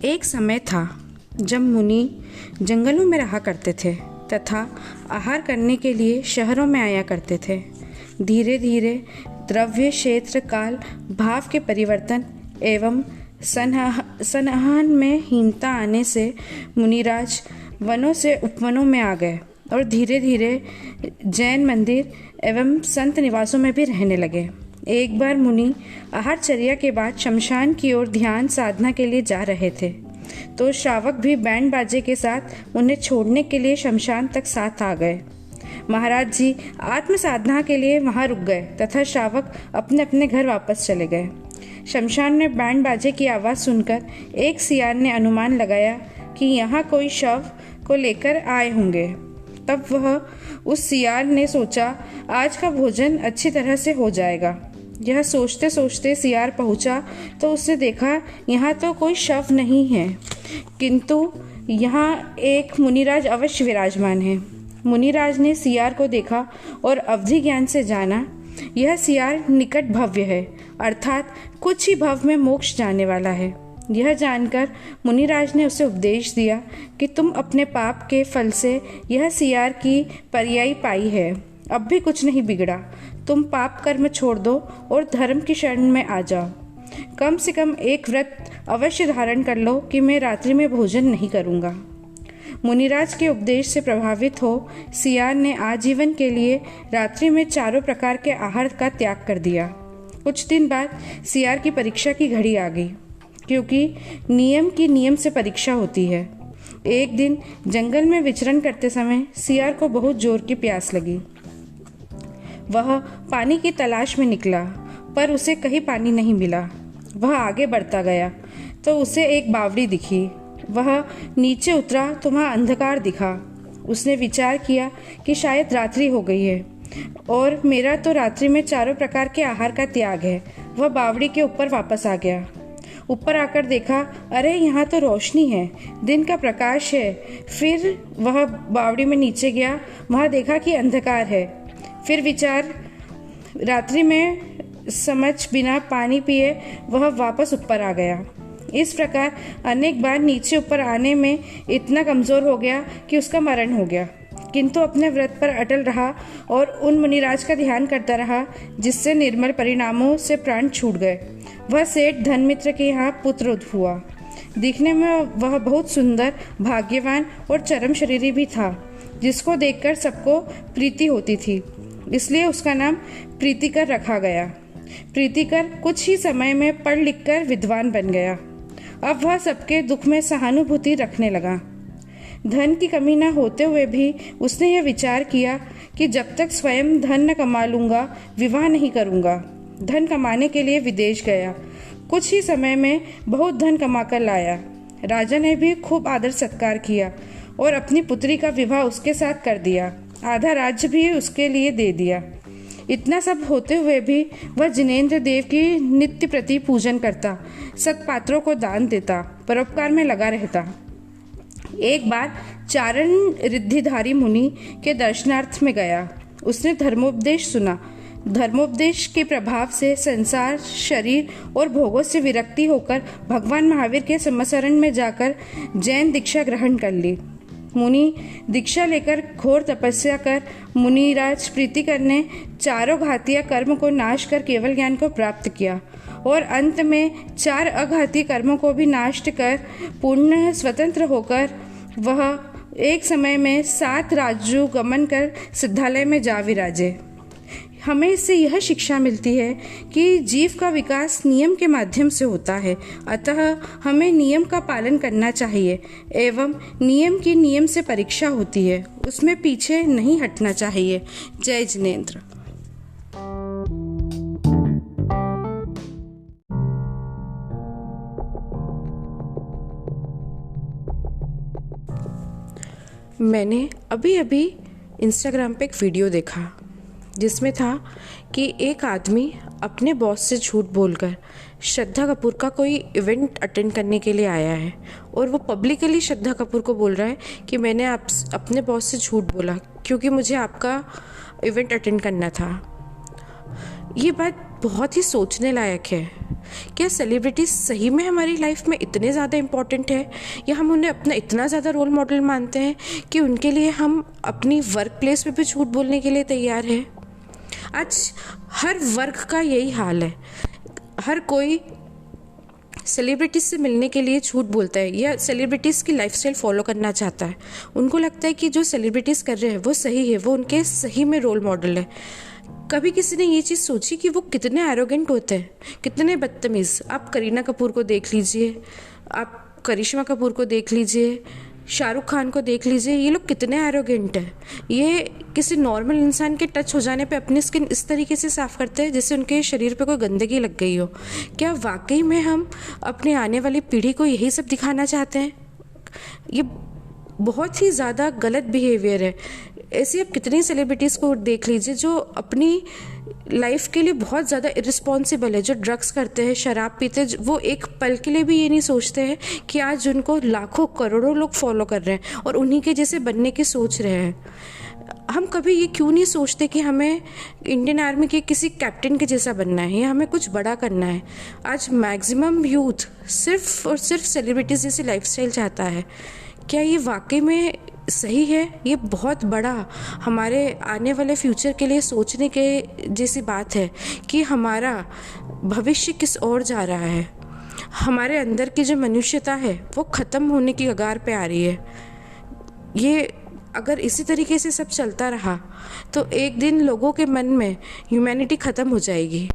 एक समय था जब मुनि जंगलों में रहा करते थे तथा आहार करने के लिए शहरों में आया करते थे। धीरे धीरे द्रव्य क्षेत्र काल भाव के परिवर्तन एवं सनहान में हीनता आने से मुनिराज वनों से उपवनों में आ गए और धीरे धीरे जैन मंदिर एवं संत निवासों में भी रहने लगे। एक बार मुनि आहारचर्या के बाद शमशान की ओर ध्यान साधना के लिए जा रहे थे तो श्रावक भी बैंड बाजे के साथ उन्हें छोड़ने के लिए शमशान तक साथ आ गए। महाराज जी आत्म साधना के लिए वहां रुक गए तथा श्रावक अपने अपने घर वापस चले गए। शमशान में बैंड बाजे की आवाज़ सुनकर एक सियार ने अनुमान लगाया कि यहाँ कोई शव को लेकर आए होंगे। तब वह उस सियार ने सोचा आज का भोजन अच्छी तरह से हो जाएगा। यह सोचते सोचते सियार पहुंचा तो उसने देखा यहाँ तो कोई शव नहीं है, किंतु यहाँ एक मुनिराज अवश्य विराजमान है। मुनिराज ने सियार को देखा और अवधि ज्ञान से जाना यह सियार निकट भव्य है, अर्थात कुछ ही भव में मोक्ष जाने वाला है। यह जानकर मुनिराज ने उसे उपदेश दिया कि तुम अपने पाप के फल से यह सियार की पर्यायी पाई है, अब भी कुछ नहीं बिगड़ा। तुम पाप कर्म छोड़ दो और धर्म की शरण में आ जाओ। कम से कम एक व्रत अवश्य धारण कर लो कि मैं रात्रि में भोजन नहीं करूँगा। मुनिराज के उपदेश से प्रभावित हो सियार ने आजीवन के लिए रात्रि में चारों प्रकार के आहार का त्याग कर दिया। कुछ दिन बाद सियार की परीक्षा की घड़ी आ गई, क्योंकि नियम से परीक्षा होती है। एक दिन जंगल में विचरण करते समय सियार को बहुत जोर की प्यास लगी। वह पानी की तलाश में निकला, पर उसे कहीं पानी नहीं मिला। वह आगे बढ़ता गया तो उसे एक बावड़ी दिखी। वह नीचे उतरा तो वहाँ अंधकार दिखा। उसने विचार किया कि शायद रात्रि हो गई है और मेरा तो रात्रि में चारों प्रकार के आहार का त्याग है। वह बावड़ी के ऊपर वापस आ गया। ऊपर आकर देखा, अरे यहाँ तो रोशनी है, दिन का प्रकाश है। फिर वह बावड़ी में नीचे गया, वहाँ देखा कि अंधकार है। फिर विचार रात्रि में समझ बिना पानी पिए वह वापस ऊपर आ गया। इस प्रकार अनेक बार नीचे ऊपर आने में इतना कमज़ोर हो गया कि उसका मरण हो गया, किंतु अपने व्रत पर अटल रहा और उन मुनिराज का ध्यान करता रहा, जिससे निर्मल परिणामों से प्राण छूट गए। वह सेठ धनमित्र के यहाँ पुत्र हुआ। दिखने में वह बहुत सुंदर, भाग्यवान और चरम शरीरी भी था, जिसको देखकर सबको प्रीति होती थी। इसलिए उसका नाम प्रीतिकर रखा गया। प्रीतिकर कुछ ही समय में पढ़ लिखकर विद्वान बन गया। अब वह सबके दुख में सहानुभूति रखने लगा। धन की कमी न होते हुए भी उसने यह विचार किया कि जब तक स्वयं धन न कमा लूँगा, विवाह नहीं करूँगा। धन कमाने के लिए विदेश गया। कुछ ही समय में बहुत धन कमाकर लाया। राजा ने भी खूब आदर सत्कार किया और अपनी पुत्री का विवाह उसके साथ कर दिया। आधा राज्य भी उसके लिए दे दिया। इतना सब होते हुए भी वह जिनेंद्र देव की नित्य प्रति पूजन करता, सत्पात्रों को दान देता, परोपकार में लगा रहता। एक बार चारण रिद्धिधारी मुनि के दर्शनार्थ में गया। उसने धर्मोपदेश सुना। धर्मोपदेश के प्रभाव से संसार, शरीर और भोगों से विरक्ति होकर भगवान महावीर के समसरण में जाकर जैन दीक्षा ग्रहण कर ली। मुनि दीक्षा लेकर घोर तपस्या कर मुनिराज प्रीतिकर ने चारों घातीय कर्म को नाश कर केवल ज्ञान को प्राप्त किया और अंत में 4 अघातीय कर्मों को भी नाश कर पूर्ण स्वतंत्र होकर वह एक समय में 7 राज्यों गमन कर सिद्धालय में जा विराजे। हमें इससे यह शिक्षा मिलती है कि जीव का विकास नियम के माध्यम से होता है, अतः हमें नियम का पालन करना चाहिए एवं नियम से परीक्षा होती है, उसमें पीछे नहीं हटना चाहिए। जय जिनेंद्र। मैंने अभी इंस्टाग्राम पे एक वीडियो देखा जिसमें था कि एक आदमी अपने बॉस से झूठ बोलकर श्रद्धा कपूर का कोई इवेंट अटेंड करने के लिए आया है और वो पब्लिकली श्रद्धा कपूर को बोल रहा है कि मैंने अपने बॉस से झूठ बोला क्योंकि मुझे आपका इवेंट अटेंड करना था। ये बात बहुत ही सोचने लायक है। क्या सेलिब्रिटीज़ सही में हमारी लाइफ में इतने ज़्यादा इम्पॉर्टेंट है, या हम उन्हें अपना इतना ज़्यादा रोल मॉडल मानते हैं कि उनके लिए हम अपनी वर्क प्लेस पे भी झूठ बोलने के लिए तैयार हैं। आज हर वर्ग का यही हाल है। हर कोई सेलिब्रिटीज़ से मिलने के लिए झूठ बोलता है या सेलिब्रिटीज़ की लाइफस्टाइल फॉलो करना चाहता है। उनको लगता है कि जो सेलिब्रिटीज़ कर रहे हैं वो सही है, वो उनके सही में रोल मॉडल है। कभी किसी ने ये चीज़ सोची कि वो कितने एरोगेंट होते हैं, कितने बदतमीज़। आप करीना कपूर को देख लीजिए, आप करिश्मा कपूर को देख लीजिए, शाहरुख खान को देख लीजिए, ये लोग कितने एरोगेंट हैं। ये किसी नॉर्मल इंसान के टच हो जाने पे अपनी स्किन इस तरीके से साफ़ करते हैं जैसे उनके शरीर पे कोई गंदगी लग गई हो। क्या वाकई में हम अपने आने वाली पीढ़ी को यही सब दिखाना चाहते हैं? ये बहुत ही ज़्यादा गलत बिहेवियर है। ऐसे आप कितनी सेलिब्रिटीज़ को देख लीजिए जो अपनी लाइफ के लिए बहुत ज़्यादा इरिस्पॉन्सिबल है, जो ड्रग्स करते हैं, शराब पीते हैं। वो एक पल के लिए भी ये नहीं सोचते हैं कि आज उनको लाखों करोड़ों लोग फॉलो कर रहे हैं और उन्हीं के जैसे बनने की सोच रहे हैं। हम कभी ये क्यों नहीं सोचते कि हमें इंडियन आर्मी के किसी कैप्टन के जैसा बनना है या हमें कुछ बड़ा करना है? आज मैक्सिमम यूथ सिर्फ और सिर्फ सेलिब्रिटीज़ जैसी लाइफस्टाइल चाहता है। क्या ये वाकई में सही है? ये बहुत बड़ा हमारे आने वाले फ्यूचर के लिए सोचने के जैसी बात है कि हमारा भविष्य किस ओर जा रहा है। हमारे अंदर की जो मनुष्यता है वो ख़त्म होने की कगार पे आ रही है। ये अगर इसी तरीके से सब चलता रहा तो एक दिन लोगों के मन में ह्यूमैनिटी ख़त्म हो जाएगी।